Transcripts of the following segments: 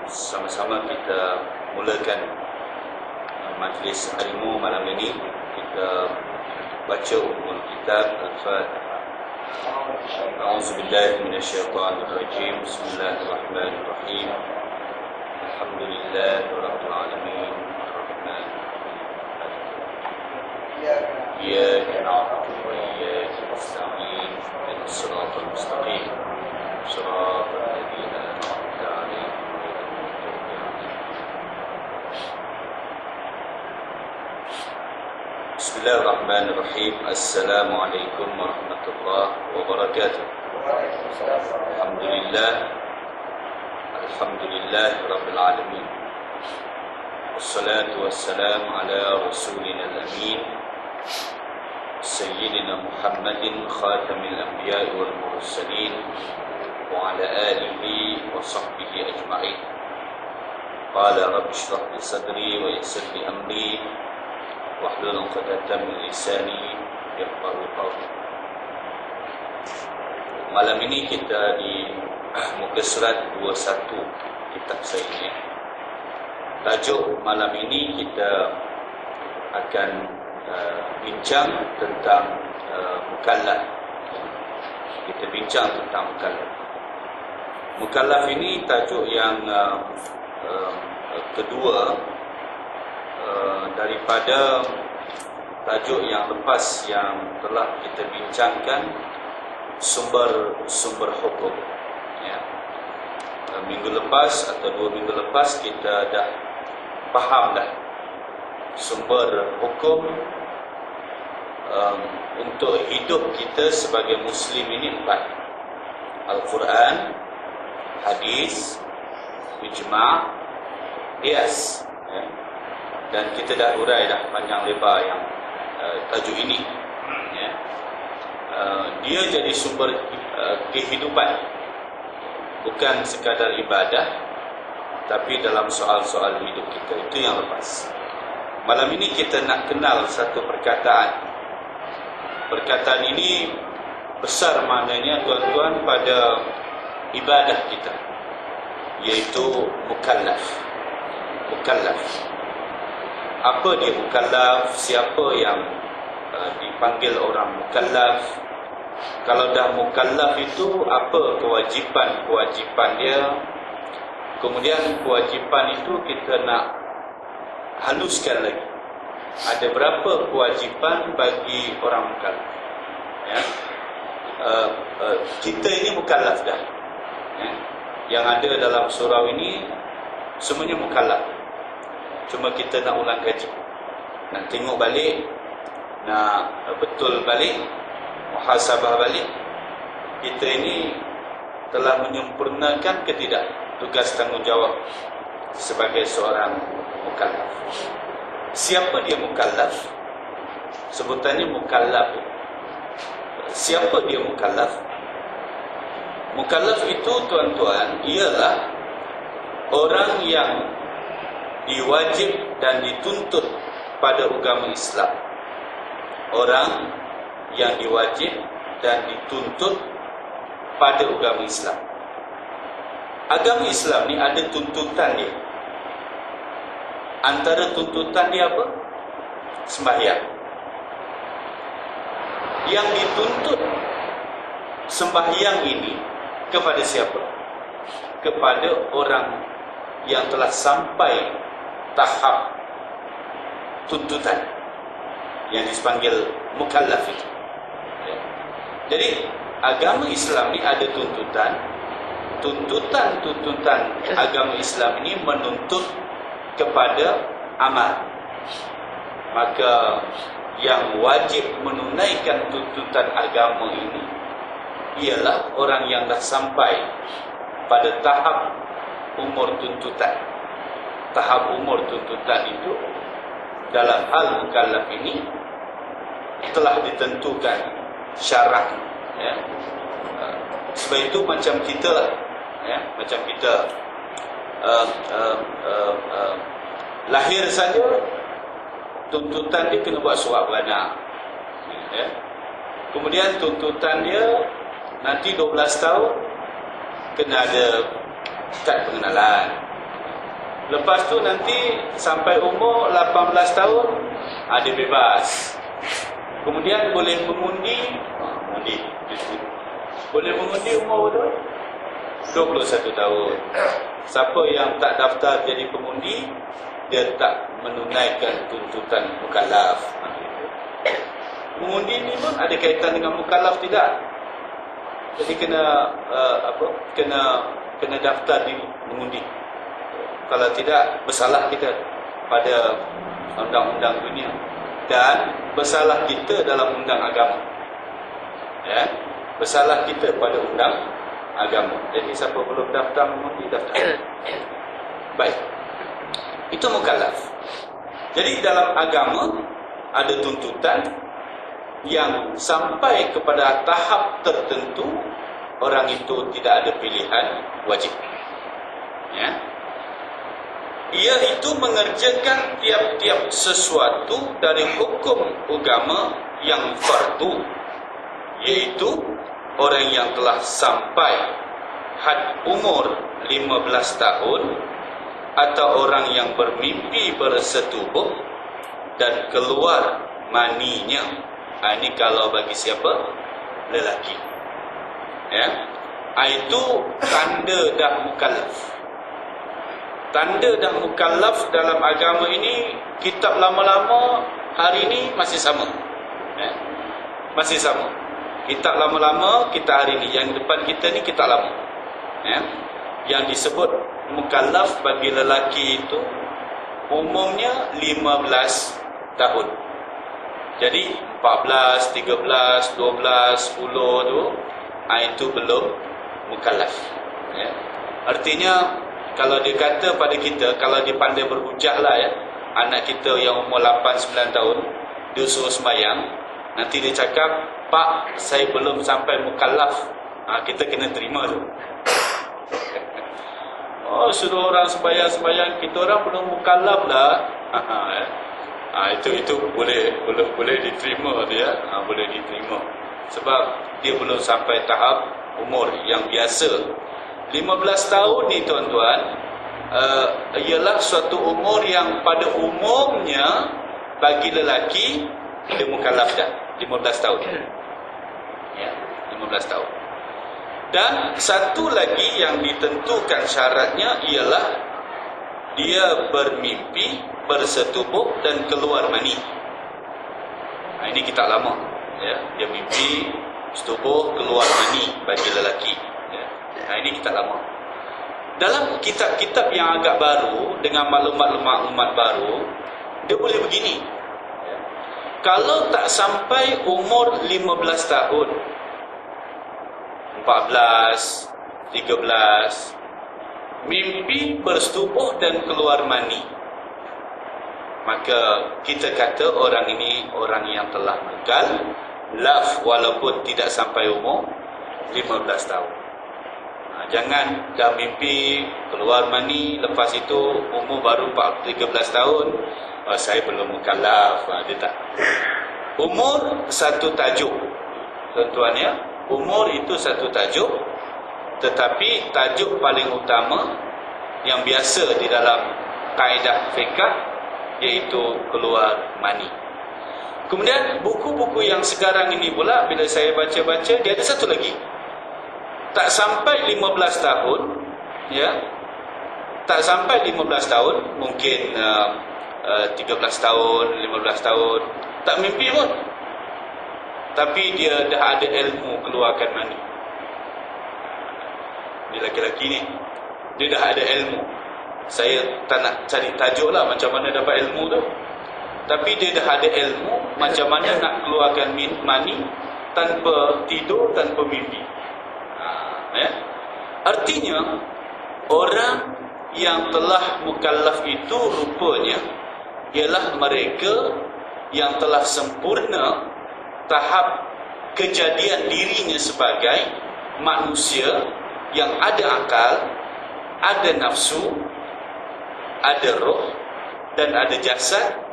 sama-sama kita mulakan majlis ilmu malam ini. Kita baca ummul kitab Al-Fatihah. A'udzubillahi minasyaitonir rajim. Bismillahirrahmanirrahim. Alhamdulillahirabbil alamin. Iyyaka na'budu wa iyyaka nasta'in. Ihdinas siratal mustaqim. Shiratal ladzina an'amta 'alaihim. Bismillahirrahmanirrahim. Assalamualaikum warahmatullahi wabarakatuh. Alhamdulillah rabbil alamin. Wassalatu wassalamu ala rasulina al-amin Sayyidina Muhammadin khatamil anbiya'i wal mursalin wa ala alihi wa sahbihi ajma'in. Qala rabbi shrah li sadri wa yassir li amri wahlul 'uqdatam min lisani yafqahu qawli. Malam ini kita di muka surat 21 kitab saya ini. Tajuk malam ini kita akan bincang tentang mukallaf. Kita bincang tentang mukallaf. Mukallaf ini tajuk yang kedua daripada tajuk yang lepas yang telah kita bincangkan sumber hukum. Ya. Minggu lepas atau 2 minggu lepas kita dah faham dah sumber hukum untuk hidup kita sebagai Muslim ini 4: Al-Quran, hadis, ijma', qiyas. Ya. Dan kita dah urai dah panjang lebar yang tajuk ini. Ya. Dia jadi sumber kehidupan, bukan sekadar ibadah, tapi dalam soal-soal hidup kita. Itu yang lepas. Malam ini kita nak kenal satu perkataan. Perkataan ini besar maknanya tuan-tuan pada ibadah kita, iaitu mukallaf. Mukallaf. Apa dia mukallaf? Siapa yang dipanggil orang mukallaf? Kalau dah mukallaf itu apa kewajipan-kewajipan dia? Kemudian kewajipan itu kita nak haluskan lagi. Ada berapa kewajipan bagi orang mukallaf? Ya. Kita ini mukallaf dah. Ya. Yang ada dalam surau ini semuanya mukallaf. Cuma kita nak ulang kaji, nak tengok balik, nak betul balik, muhasabah balik. Kita ini telah menyempurnakan ke tidak tugas tanggungjawab sebagai seorang mukallaf. Siapa dia mukallaf? Sebutannya mukallaf. Siapa dia mukallaf? Mukallaf itu tuan-tuan ialah orang yang diwajib dan dituntut pada agama Islam. Orang yang diwajib dan dituntut pada agama Islam. Agama Islam ni ada tuntutan dia. Antara tuntutan dia apa? Sembahyang. Yang dituntut sembahyang ini kepada siapa? Kepada orang yang telah sampai tahap tuntutan yang dipanggil mukallaf itu. Ya. Jadi agama Islam ni ada tuntutan. Tuntutan agama Islam ini menuntut kepada amal. Maka yang wajib menunaikan tuntutan agama ini ialah orang yang dah sampai pada tahap umur tuntutan. Tahap umur tuntutan itu dalam hal mukallaf ini telah ditentukan syarat. Ya. Sebab itu macam kita, ya, macam kita lahir saja tuntutan dia kena buat surat beranak. Ya. Kemudian tuntutan dia nanti 12 tahun kena ada kad pengenalan. Lepas tu nanti sampai umur 18 tahun ada bebas. Kemudian boleh mengundi, boleh mengundi umur berapa? 21 tahun. Siapa yang tak daftar jadi pengundi, dia tak menunaikan tuntutan mukallaf. Mengundi ni pun ada kaitan dengan mukallaf tidak? Jadi kena kena daftar di mengundi. Kalau tidak, bersalah kita pada undang-undang dunia dan bersalah kita dalam undang agama. Ya, bersalah kita pada undang agama. Jadi siapa belum daftar mengundi, daftar. Baik. Itu mukallaf. Jadi dalam agama ada tuntutan yang sampai kepada tahap tertentu orang itu tidak ada pilihan, wajib. Ya. Iaitu mengerjakan tiap-tiap sesuatu dari hukum agama yang fardu, iaitu orang yang telah sampai had umur 15 tahun atau orang yang bermimpi bersetubuh dan keluar maninya. Ini kalau bagi siapa? Lelaki. Ya. Itu tanda dah mukallaf. Tanda dah mukallaf dalam agama ini, kitab lama-lama hari ini masih sama. Ya. Masih sama. Kitab lama-lama, kita hari ini. Yang depan kita ni kitab lama. Ya. Yang disebut mukallaf bagi lelaki itu umumnya 15 tahun. Jadi 14, 13, 12, 10 tu, itu belum mukallaf. Ya. Artinya kalau dia kata pada kita, kalau dia pandai berhujah lah ya, anak kita yang umur 8, 9 tahun, dia suruh sembahyang, nanti dia cakap, Pak, saya belum sampai mukallaf. Kita kena terima tu. Oh, suruh orang sembahyang, kita orang belum mukallaf lah. Itu boleh diterima dia, boleh diterima. Sebab dia belum sampai tahap umur yang biasa. 15 tahun ni tuan-tuan, ialah suatu umur yang pada umumnya bagi lelaki dia mukallaf dah 15 tahun. Ya, 15 tahun. Dan satu lagi yang ditentukan syaratnya ialah dia bermimpi, bersetubuh dan keluar mani. Ini kitab lama. Ya, dia mimpi, setubuh, keluar mani bagi lelaki. Ya. Ini kitab lama. Dalam kitab-kitab yang agak baru dengan maklumat-maklumat baru, dia boleh begini. Ya. Kalau tak sampai umur 15 tahun, 14, 13, mimpi, bersetubuh dan keluar mani, maka kita kata orang ini orang yang telah mukallaf walaupun tidak sampai umur 15 tahun. Jangan dah mimpi, keluar mani, lepas itu umur baru 13 tahun, saya belum mukallaf. Dia tak. Umur satu tajuk, tuan-tuan ya. Umur itu satu tajuk, tetapi tajuk paling utama yang biasa di dalam kaedah fiqh iaitu keluar mani. Kemudian buku-buku yang sekarang ini pula, bila saya baca-baca, dia ada satu lagi. Tak sampai 15 tahun, ya. Tak sampai 15 tahun, mungkin 13 tahun, 15 tahun, tak mimpi pun. Tapi dia dah ada ilmu keluarkan mani. Dia laki-laki ni, dia dah ada ilmu. Saya tak nak cari tajuk lah macam mana dapat ilmu tu. Tapi dia dah ada ilmu macam mana nak keluarkan mani tanpa tidur, tanpa mimpi. Ya? Artinya orang yang telah mukallaf itu rupanya ialah mereka yang telah sempurna tahap kejadian dirinya sebagai manusia yang ada akal, ada nafsu, ada roh dan ada jasad,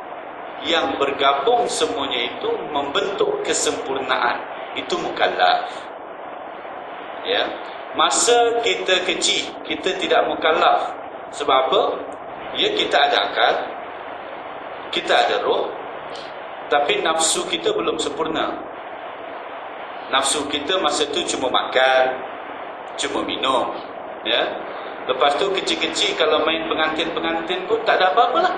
yang bergabung semuanya itu membentuk kesempurnaan. Itu mukallaf. Ya. Masa kita kecil, kita tidak mukallaf. Sebab apa? Ya, kita ada akal, kita ada roh, tapi nafsu kita belum sempurna. Nafsu kita masa tu cuma makan, cuma minum, ya. Lepas tu kecil-kecil kalau main pengantin-pengantin pun tak ada apa-apa lah.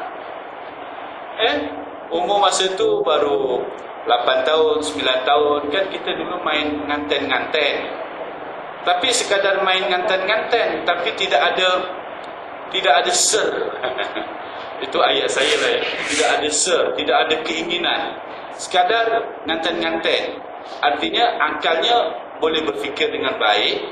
Umur masa tu baru 8 tahun, 9 tahun, kan kita dulu main nganten-nganten. Tapi sekadar main nganten-nganten, tapi tidak ada ser. Itu ayat saya lah ya. Tidak ada ser, tidak ada keinginan. Sekadar nganten-nganten. Artinya akalnya boleh berfikir dengan baik,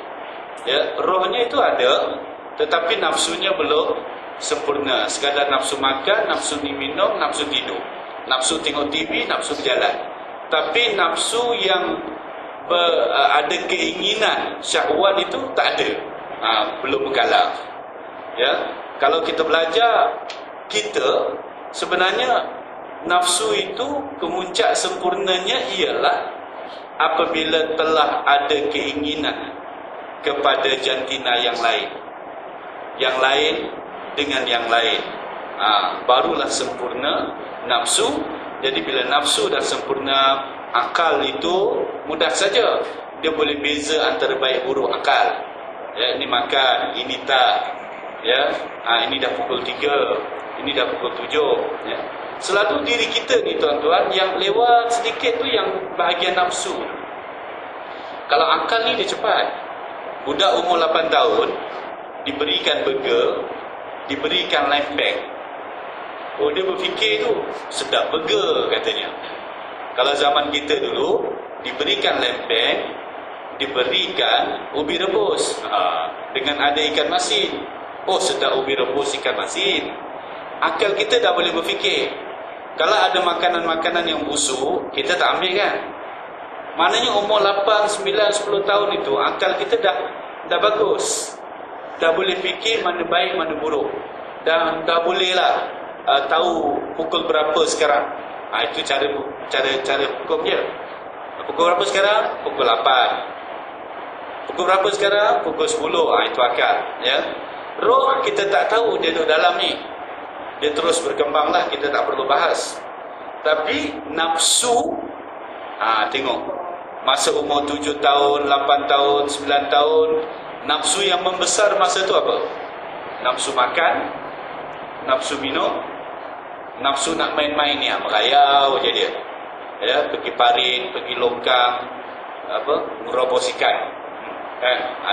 ya, rohnya itu ada, tetapi nafsunya belum sempurna. Sekadar nafsu makan, nafsu minum, nafsu tidur, nafsu tengok TV, nafsu berjalan. Tapi nafsu yang ada keinginan, syahwat itu tak ada. Belum mukallaf. Ya, kalau kita belajar, kita sebenarnya nafsu itu kemuncak sempurnanya ialah apabila telah ada keinginan kepada jantina yang lain, yang lain dengan yang lain, barulah sempurna nafsu. Jadi bila nafsu dah sempurna, akal itu mudah saja dia boleh beza antara baik buruk akal. Ya, ini makan, ini tak. Ya, ini dah pukul 3, ini dah pukul 7. Ya. Selalu diri kita ni tuan-tuan, yang lewat sedikit tu yang bahagian nafsu. Kalau akal ni dia cepat. Budak umur 8 tahun diberikan burger, diberikan lempeng. Oh, dia berfikir tu sedap burger katanya. Kalau zaman kita dulu diberikan lempeng, diberikan ubi rebus dengan ada ikan masin. Oh, sedap ubi rebus ikan masin. Akal kita dah boleh berfikir. Kalau ada makanan-makanan yang busuk, kita tak ambil kan. Maknanya umur 8, 9, 10 tahun itu akal kita dah bagus. Dah boleh fikir mana baik, mana buruk. Dah bolehlah tahu pukul berapa sekarang. Itu cara hukum dia. Pukul berapa sekarang? Pukul 8. Pukul berapa sekarang? Pukul 10. Itu akal, ya. Roh kita tak tahu dia duduk dalam ni. Dia terus berkembanglah, kita tak perlu bahas. Tapi nafsu, tengok, masa umur 7 tahun, 8 tahun, 9 tahun, nafsu yang membesar masa tu apa? Nafsu makan, nafsu minum, nafsu nak main-main ni, merayau je dia. Ya, pergi parit, pergi longkang, ngerobos ikan.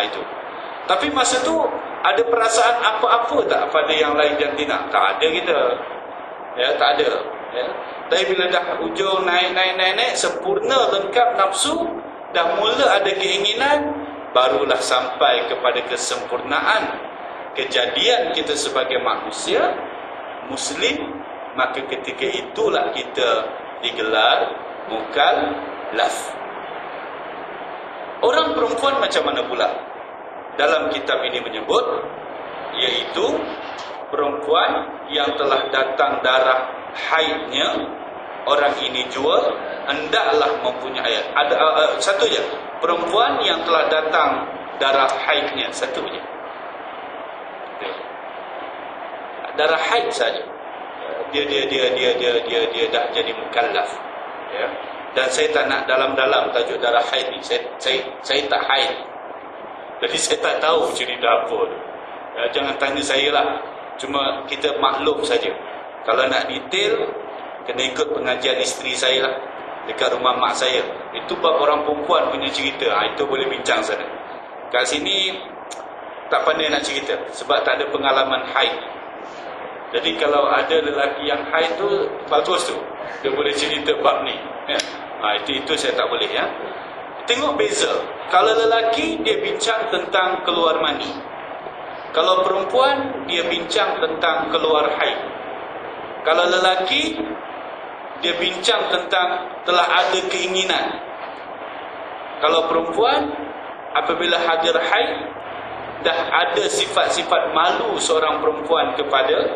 Itu. Tapi masa tu ada perasaan apa-apa tak pada yang lain jantina? Tak ada kita. Ya, tak ada. Ya. Tapi bila dah hujung naik, sempurna lengkap nafsu, dah mula ada keinginan, barulah sampai kepada kesempurnaan kejadian kita sebagai manusia Muslim. Maka ketika itulah kita digelar mukallaf. Orang perempuan macam mana pula? Dalam kitab ini menyebut, iaitu perempuan yang telah datang darah haidnya, orang ini jua hendaklah mempunyai satu je, perempuan yang telah datang darah haidnya, satu je, darah haid saja, dia dah jadi mukallaf, ya. Dan saya tak nak dalam-dalam tajuk darah haid ni. Saya tak haid, jadi saya tak tahu cerita apa tu. Jangan tanya saya lah. Cuma kita maklum saja. Kalau nak detail, kena ikut pengajian isteri saya lah, dekat rumah mak saya. Itu bab orang perempuan punya cerita. Itu boleh bincang sana. Kat sini tak pandai nak cerita, sebab tak ada pengalaman haid. Jadi kalau ada lelaki yang haid tu, bagus tu, dia boleh cerita bab ni, ya. Itu saya tak boleh, ya. Tengok beza. Kalau lelaki, dia bincang tentang keluar mani. Kalau perempuan, dia bincang tentang keluar haid. Kalau lelaki, dia bincang tentang telah ada keinginan. Kalau perempuan, apabila hadir haid, dah ada sifat-sifat malu seorang perempuan kepada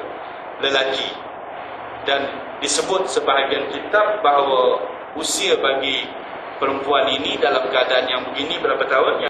lelaki. Dan disebut sebahagian kitab bahawa usia bagi perempuan ini dalam keadaan yang begini berapa tahun?